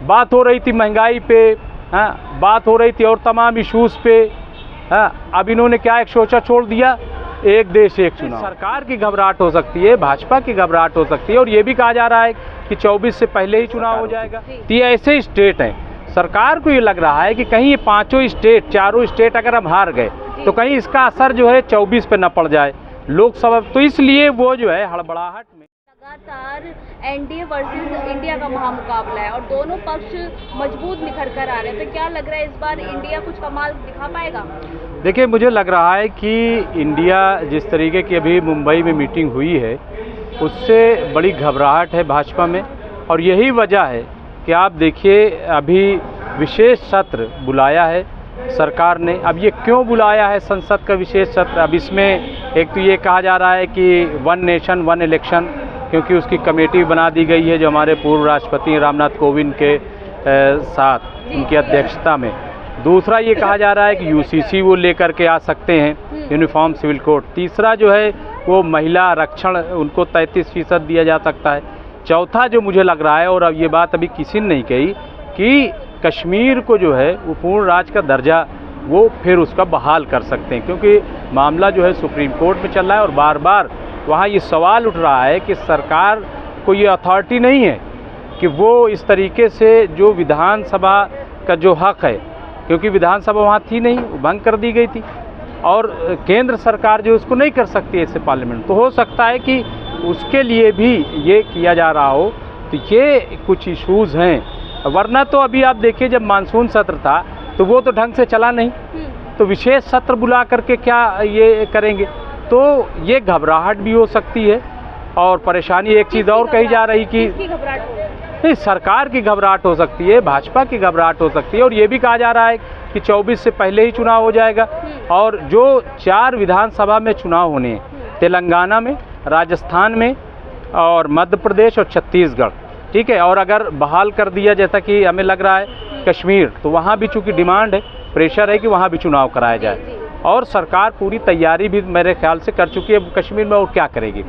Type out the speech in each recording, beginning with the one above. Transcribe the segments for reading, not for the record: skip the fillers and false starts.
बात हो रही थी महंगाई पे, हाँ, बात हो रही थी और तमाम इश्यूज़ पे, हाँ, अब इन्होंने क्या एक सोचा छोड़ दिया, एक देश एक चुनाव। सरकार की घबराहट हो सकती है, भाजपा की घबराहट हो सकती है, और ये भी कहा जा रहा है कि 24 से पहले ही चुनाव हो जाएगा। तो ये ऐसे स्टेट हैं, सरकार को ये लग रहा है कि कहीं ये पांचों स्टेट, चारों स्टेट अगर हम हार गए तो कहीं इसका असर जो है 24 पे न पड़ जाए लोकसभा, तो इसलिए वो जो है हड़बड़ाहट में। लगातार एनडीए वर्सेस इंडिया का महामुकाबला है और दोनों पक्ष मजबूत निखर कर आ रहे हैं, तो क्या लग रहा है इस बार इंडिया कुछ कमाल दिखा पाएगा? देखिए, मुझे लग रहा है कि इंडिया जिस तरीके की अभी मुंबई में मीटिंग हुई है उससे बड़ी घबराहट है भाजपा में, और यही वजह है कि आप देखिए अभी विशेष सत्र बुलाया है सरकार ने। अब ये क्यों बुलाया है संसद का विशेष सत्र? अब इसमें एक तो ये कहा जा रहा है कि वन नेशन वन इलेक्शन, क्योंकि उसकी कमेटी बना दी गई है जो हमारे पूर्व राष्ट्रपति रामनाथ कोविंद के साथ उनकी अध्यक्षता में। दूसरा ये कहा जा रहा है कि यूसीसी वो लेकर के आ सकते हैं, यूनिफॉर्म सिविल कोड। तीसरा जो है वो महिला आरक्षण उनको 33% दिया जा सकता है। चौथा जो मुझे लग रहा है, और अब ये बात अभी किसी ने नहीं कही, कि कश्मीर को जो है वो पूर्ण राज्य का दर्जा वो फिर उसका बहाल कर सकते हैं, क्योंकि मामला जो है सुप्रीम कोर्ट में चल रहा है और बार बार वहाँ ये सवाल उठ रहा है कि सरकार को ये अथॉरिटी नहीं है कि वो इस तरीके से जो विधानसभा का जो हक है, क्योंकि विधानसभा वहाँ थी नहीं, भंग कर दी गई थी, और केंद्र सरकार जो उसको नहीं कर सकती ऐसे पार्लियामेंट, तो हो सकता है कि उसके लिए भी ये किया जा रहा हो। तो ये कुछ इश्यूज़ हैं, वरना तो अभी आप देखिए जब मानसून सत्र था तो वो तो ढंग से चला नहीं, तो विशेष सत्र बुला करके क्या ये करेंगे? तो ये घबराहट भी हो सकती है, और परेशानी एक चीज़ और कही जा रही कि नहीं, सरकार की घबराहट हो सकती है, भाजपा की घबराहट हो सकती है, और ये भी कहा जा रहा है कि 24 से पहले ही चुनाव हो जाएगा। और जो 4 विधानसभा में चुनाव होने हैं, तेलंगाना में, राजस्थान में और मध्य प्रदेश और छत्तीसगढ़, ठीक है, और अगर बहाल कर दिया जैसा कि हमें लग रहा है कश्मीर, तो वहाँ भी चूँकि डिमांड है, प्रेशर है कि वहाँ भी चुनाव कराया जाए, और सरकार पूरी तैयारी भी मेरे ख्याल से कर चुकी है कश्मीर में, और क्या करेगी।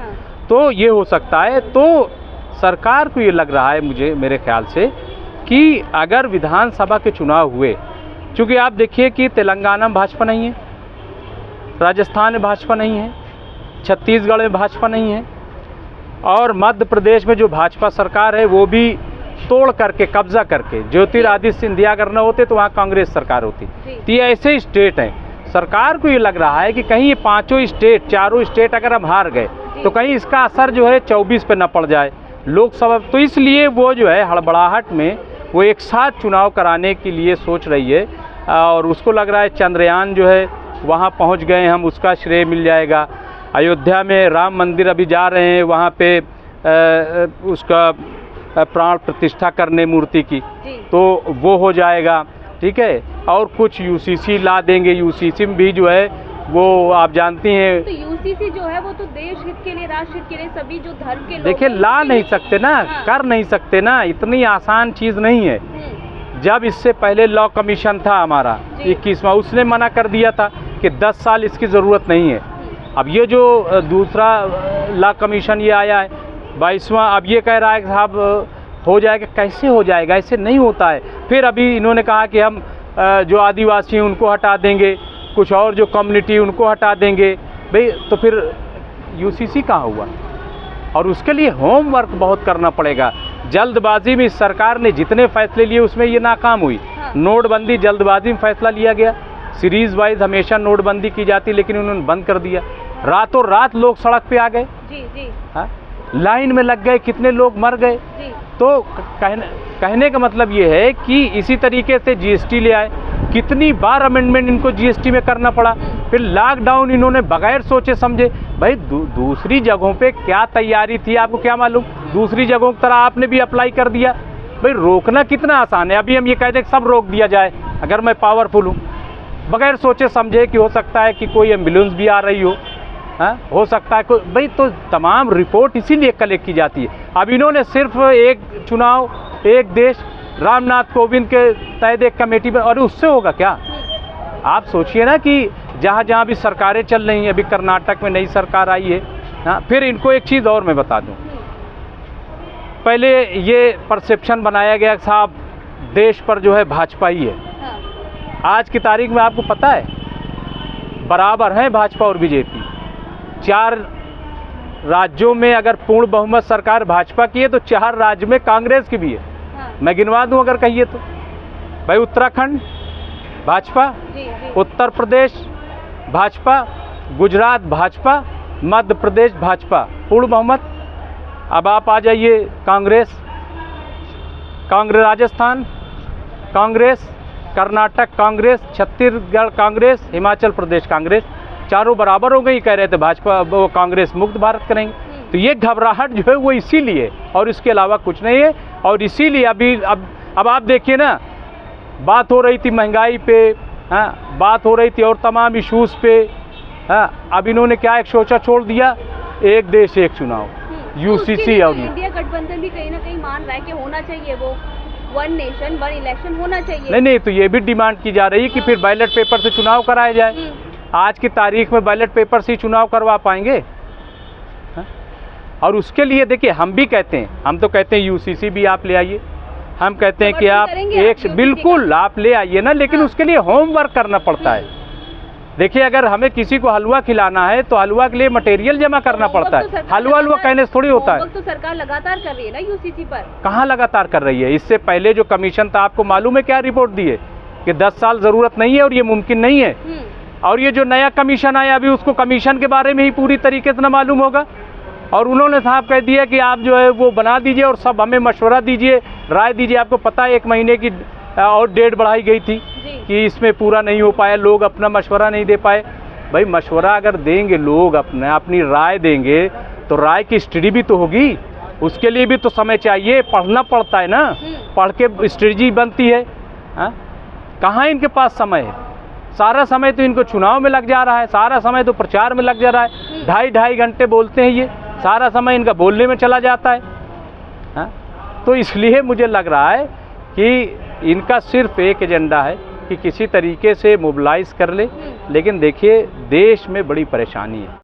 तो ये हो सकता है, तो सरकार को ये लग रहा है मुझे, मेरे ख्याल से, कि अगर विधानसभा के चुनाव हुए, चूँकि आप देखिए कि तेलंगाना में भाजपा नहीं है, राजस्थान में भाजपा नहीं है, छत्तीसगढ़ में भाजपा नहीं है, और मध्य प्रदेश में जो भाजपा सरकार है वो भी तोड़ करके, कब्जा करके, ज्योतिरादित्य सिंधिया अगर न होते तो वहाँ कांग्रेस सरकार होती। तो ये ऐसे स्टेट हैं, सरकार को ये लग रहा है कि कहीं ये पांचों स्टेट, चारों स्टेट अगर हम हार गए तो कहीं इसका असर जो है 24 पे न पड़ जाए लोकसभा, तो इसलिए वो जो है हड़बड़ाहट में वो एक साथ चुनाव कराने के लिए सोच रही है, और उसको लग रहा है चंद्रयान जो है वहाँ पहुँच गए हम, उसका श्रेय मिल जाएगा। अयोध्या में राम मंदिर अभी जा रहे हैं, वहाँ पे उसका प्राण प्रतिष्ठा करने मूर्ति की, तो वो हो जाएगा, ठीक है, और कुछ यूसीसी ला देंगे। यूसीसी में भी जो है वो आप जानती हैं, तो यूसीसी जो है वो तो देश हित के लिए, राष्ट्र हित के लिए, सभी जो धर्म के लोग, देखिए ला नहीं सकते ना, कर नहीं सकते ना, इतनी आसान चीज़ नहीं है। जब इससे पहले लॉ कमीशन था हमारा 21वां, उसने मना कर दिया था कि 10 साल इसकी ज़रूरत नहीं है। अब ये जो दूसरा लॉ कमीशन ये आया है 22वां, अब ये कह रहा है कि साहब हो जाएगा। कैसे हो जाएगा? ऐसे नहीं होता है। फिर अभी इन्होंने कहा कि हम जो आदिवासी हैं उनको हटा देंगे, कुछ और जो कम्युनिटी उनको हटा देंगे। भाई तो फिर यूसीसी कहाँ हुआ? और उसके लिए होमवर्क बहुत करना पड़ेगा। जल्दबाजी में सरकार ने जितने फैसले लिए उसमें ये नाकाम हुई। नोटबंदी जल्दबाजी में फैसला लिया गया। सीरीज़ वाइज हमेशा नोटबंदी की जाती, लेकिन उन्होंने बंद कर दिया। रातों रात लोग सड़क पे आ गए, जी। हाँ, लाइन में लग गए, कितने लोग मर गए। तो कहने का मतलब ये है कि इसी तरीके से जीएसटी ले आए, कितनी बार अमेंडमेंट इनको जीएसटी में करना पड़ा। फिर लॉकडाउन इन्होंने बगैर सोचे समझे। भाई दूसरी जगहों पे क्या तैयारी थी आपको क्या मालूम? दूसरी जगहों की तरह आपने भी अप्लाई कर दिया। भाई रोकना कितना आसान है। अभी हम ये कहते हैं कि सब रोक दिया जाए, अगर मैं पावरफुल हूँ, बगैर सोचे समझे कि हो सकता है कि कोई एम्बुलेंस भी आ रही हो, हाँ, हो सकता है कोई। भाई तो तमाम रिपोर्ट इसीलिए कलेक्ट की जाती है। अब इन्होंने सिर्फ एक चुनाव, एक देश, रामनाथ कोविंद के तहत एक कमेटी में, और उससे होगा क्या? आप सोचिए ना कि जहाँ जहाँ भी सरकारें चल रही हैं, अभी कर्नाटक में नई सरकार आई है, हाँ। फिर इनको एक चीज़ और मैं बता दूँ, पहले ये परसेप्शन बनाया गया साहब देश पर जो है भाजपा ही है। हाँ। आज की तारीख में आपको पता है बराबर हैं भाजपा और बीजेपी। 4 राज्यों में अगर पूर्ण बहुमत सरकार भाजपा की है तो 4 राज्य में कांग्रेस की भी है। हाँ। मैं गिनवा दूं अगर कहिए तो, भाई उत्तराखंड भाजपा, जी। उत्तर प्रदेश भाजपा, गुजरात भाजपा, मध्य प्रदेश भाजपा, पूर्ण बहुमत। अब आप आ जाइए कांग्रेस, राजस्थान कांग्रेस, कर्नाटक कांग्रेस, छत्तीसगढ़ कांग्रेस, हिमाचल प्रदेश कांग्रेस, चारों बराबर हो गई। कह रहे थे भाजपा वो कांग्रेस मुक्त भारत करेंगे। तो ये घबराहट जो है वो इसीलिए, और इसके अलावा कुछ नहीं है। और इसीलिए अभी अब आप देखिए ना, बात हो रही थी महंगाई पे, हाँ, बात हो रही थी और तमाम इश्यूज़ पे, हाँ, अब इन्होंने क्या एक सोचा छोड़ दिया, एक देश एक चुनाव, यूसीसी। और इंडिया गठबंधन भी कहीं ना कहीं मान रहा है कि होना चाहिए वो 1 नेशन 1 इलेक्शन होना चाहिए। नहीं, तो ये भी डिमांड की जा रही है कि फिर बैलेट पेपर से चुनाव कराया जाए। आज की तारीख में बैलेट पेपर से ही चुनाव करवा पाएंगे? हाँ? और उसके लिए देखिए हम भी कहते हैं, हम तो कहते हैं यूसीसी भी आप ले आइए। हम कहते हैं कि आप बिल्कुल आप ले आइए ना, लेकिन उसके लिए होमवर्क करना पड़ता है। देखिए अगर हमें किसी को हलवा खिलाना है तो हलवा के लिए मटेरियल जमा करना पड़ता है। हलवा कहने से थोड़ी होता है। तो सरकार लगातार कर रही है ना यूसीसी पर। कहाँ लगातार कर रही है? इससे पहले जो कमीशन था, आपको मालूम है क्या रिपोर्ट दी है कि 10 साल ज़रूरत नहीं है और ये मुमकिन नहीं है। और ये जो नया कमीशन आया अभी उसको कमीशन के बारे में ही पूरी तरीके से न मालूम होगा। और उन्होंने साहब कह दिया कि आप जो है वो बना दीजिए और सब हमें मशवरा दीजिए, राय दीजिए। आपको पता है 1 महीने की और डेट बढ़ाई गई थी कि इसमें पूरा नहीं हो पाया, लोग अपना मशवरा नहीं दे पाए। भाई मशवरा अगर देंगे लोग, अपनी राय देंगे तो राय की स्टडी भी तो होगी, उसके लिए भी तो समय चाहिए, पढ़ना पड़ता है ना, पढ़ के स्ट्रेटजी बनती है। हाँ, कहाँ इनके पास समय है? सारा समय तो इनको चुनाव में लग जा रहा है, सारा समय तो प्रचार में लग जा रहा है। 2.5 घंटे बोलते हैं ये, सारा समय इनका बोलने में चला जाता है। हाँ? तो इसलिए मुझे लग रहा है कि इनका सिर्फ एक एजेंडा है कि किसी तरीके से मोबिलाइज कर ले। लेकिन देखिए देश में बड़ी परेशानी है।